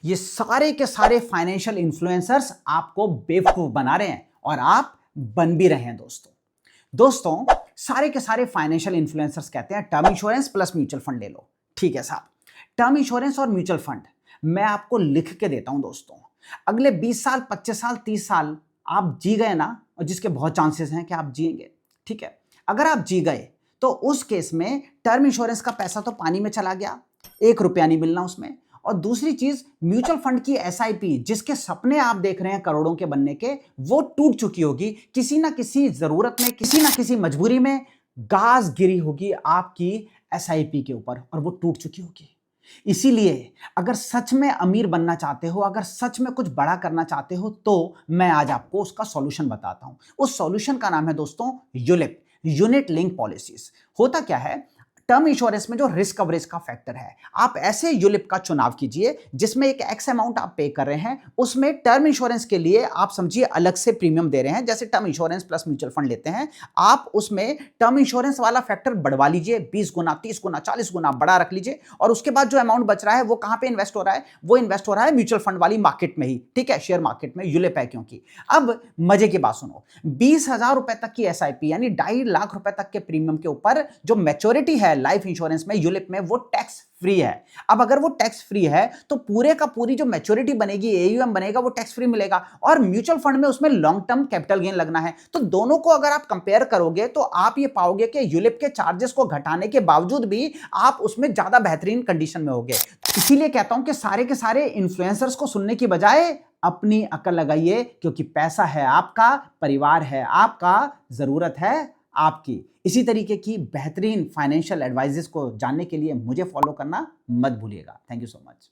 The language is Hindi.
ये सारे के सारे फाइनेंशियल इन्फ्लुएंसर्स आपको बेवकूफ बना रहे हैं और आप बन भी रहे हैं दोस्तों सारे के सारे फाइनेंशियल इन्फ्लुएंसर्स कहते हैं term insurance plus mutual fund ले लो। ठीक है साहब, टर्म इंश्योरेंस और म्यूचुअल फंड मैं आपको लिख के देता हूं दोस्तों। अगले 20 साल 25 साल 30 साल आप जी गए ना, और जिसके बहुत चांसेस हैं कि आप जिएंगे। ठीक है, अगर आप जी गए तो उस केस में टर्म इंश्योरेंस का पैसा तो पानी में चला गया, 1 रुपया नहीं मिलना उसमें। और दूसरी चीज, म्यूचुअल फंड की एसआईपी जिसके सपने आप देख रहे हैं करोड़ों के बनने के, वो टूट चुकी होगी। किसी ना किसी जरूरत में, किसी ना किसी मजबूरी में गाज गिरी होगी आपकी एसआईपी के ऊपर और वो टूट चुकी होगी। इसीलिए अगर सच में अमीर बनना चाहते हो, अगर सच में कुछ बड़ा करना चाहते हो, तो मैं आज आपको उसका सॉल्यूशन बताता हूं। उस सॉल्यूशन का नाम है दोस्तों यूलिप, यूनिट लिंक पॉलिसीज। होता क्या है, टर्म इंश्योरेंस में जो रिस्क कवरेज का फैक्टर है, आप ऐसे यूलिप का चुनाव कीजिए जिसमें एक एक्स अमाउंट आप पे कर रहे हैं, उसमें टर्म इंश्योरेंस के लिए आप समझिए अलग से प्रीमियम दे रहे हैं। जैसे term insurance plus mutual fund लेते हैं, आप उसमें टर्म इंश्योरेंस वाला फैक्टर बढ़वा लीजिए, 20 गुना 30 गुना 40 गुना बड़ा रख लीजिए, और उसके बाद जो अमाउंट बच रहा है वो कहां पे इन्वेस्ट हो रहा है, वो इन्वेस्ट हो रहा है म्यूचुअल फंड वाली मार्केट में ही। ठीक है, शेयर मार्केट में यूलिप है क्योंकि। अब मजे की बात सुनो, 20,000 रुपए तक की एसआईपी यानी 2.5 लाख रुपए तक के प्रीमियम के ऊपर जो मैच्योरिटी है लाइफ इंश्योरेंस में, यूलिप में, वो टैक्स फ्री है। अब अगर वो टैक्स फ्री है तो पूरे का पूरी जो मैच्योरिटी बनेगी, एयूएम बनेगा, वो टैक्स फ्री मिलेगा। और म्यूचुअल फंड में उसमें लॉन्ग टर्म कैपिटल गेन लगना है। तो दोनों को अगर आप कंपेयर करोगे तो आप ये पाओगे कि यूलिप के चार्जेस को घटाने के बावजूद भी आप उसमें ज्यादा बेहतरीन कंडीशन में होगे। इसीलिए कहता हूं कि सारे के सारे इन्फ्लुएंसर्स को सुनने की बजाय अपनी अकल लगाइए, क्योंकि पैसा है आपका, परिवार है आपका, जरूरत है आपकी। इसी तरीके की बेहतरीन फाइनेंशियल एडवाइजेस को जानने के लिए मुझे फॉलो करना मत भूलिएगा। Thank you so much.